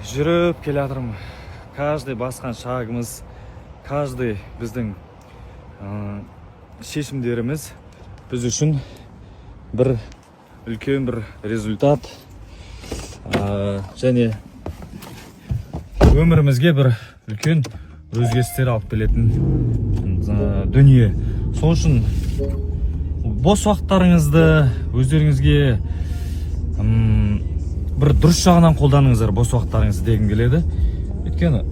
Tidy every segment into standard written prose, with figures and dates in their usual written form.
жүріп келе жатырмын. Каждый басқан шагымыз, каждый біздің шешімдеріміз біз үшін бір үлкен бір результат және өмірімізге бір үлкен өзгерістер алып келетін дүние. Сол үшін бос уақыттарыңызды өздеріңізге бір дұрыс жағынан қолданыңыздар, бос уақыттарыңызды дегім келеді. Өйткені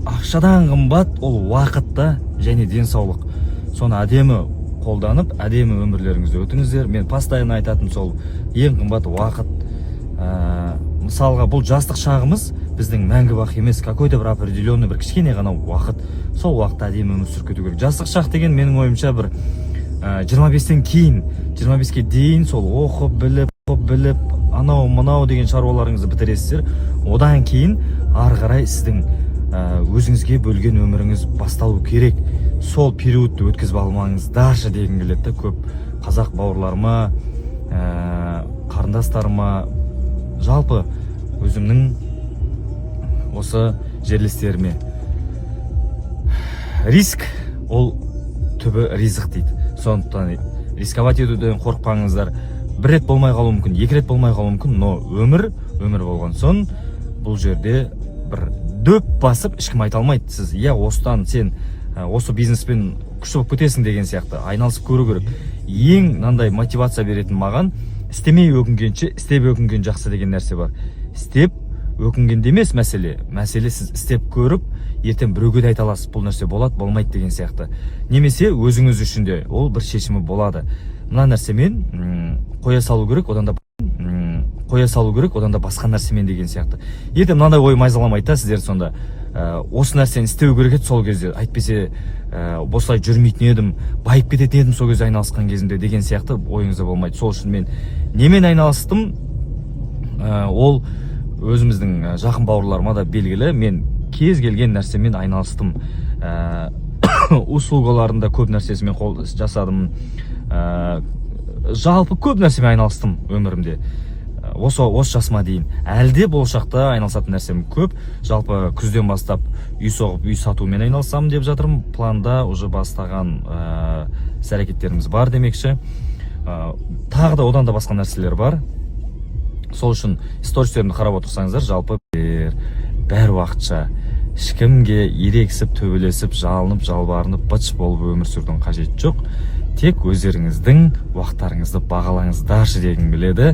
ақшадан қымбат ол уақытта және денсаулық. Соны әдемі қолданып, әдемі өмірлеріңізді өтіңіздер. Мен постоянно айтатын сол ең қымбат уақыт. Мысалға бұл жастық шағымыз біздің мәңгі бақи емес, какой-то бір определенный бір кішкене ғана уақыт. Сол уақытта әдемі өмір сүріп кету керек. Жастық шақ деген менің ойымша бір 25-тен кейін, 25-ке дейін сол оқып, біліп, анау мынау деген шаруаларыңызды бітіресіздер. Одан кейін ары қарай сіздің өзіңізге бөлген өміріңіз басталу керек. Сол периодты өткізіп алмаңыздаршы дегім келеді. Көп қазақ бауырларыма, қарындастарыма, жалпы өзімнің осы жерлестеріме. Риск ол түбі ризық дейді. Сондықтан рисковать етуден қорықпаңыздар. Бір рет болмай қалуы мүмкін, екі рет болмай қалуы мүмкін, но өмір болған соң бұл жерде бір дөп басып ешкім айта алмайды. Сіз осыдан сен осы бизнеспен күшті болып кетесің деген сияқты айналысып көру керек. Ең мынандай мотивация беретін маған істемей өкінгенше істеп өкінген жақсы деген нәрсе бар. Істеп өкінгенде емес мәселе сіз істеп көріп ертең біреуге де айта аласыз, бұл нәрсе болады, болмайды деген сияқты. Немесе өзіңіз үшін де ол бір шешімі болады. Мына нәрсемен қоя салу керек, одан да басқа нәрсемен деген сияқты. Ертең мынандай ой майзаламайды да сіздер сонда. Осы нәрсені істеу керек еді сол кезде, әйтпесе босылай жүрмейтін едім, байып кететін едім сол кезде айналысқан кезімде деген сияқты ойыңызда болмайды. Сол үшін мен немен айналыстым, ол өзіміздің жақын бауырларыма да белгілі. Мен кез келген нәрсемен айналыстым. Услугаларында көп нәрсесімен қол жасадым. Жалпы көп нәрсемен айналыстым өмірімде. Осы жасыма дейін. Әлде болашақта айналысатын нәрсем көп. Жалпы күзден бастап үй соғып, үй сатумен айналысамын деп жатырмын. Планда уже бастаған іс-әрекеттеріміз бар демекші. Тағы да одан да басқа нәрселер бар. Сол үшін сторитерімді қарап отырсаңыздар, жалпы бәрі уақытша. Ешкімге ерексіп, төбелесіп, жалынып, жалбарынып, быт болып өмір сүрудің қажеті жоқ. Тек өздеріңіздің уақыттарыңызды бағалаңыздаршы дегім келеді.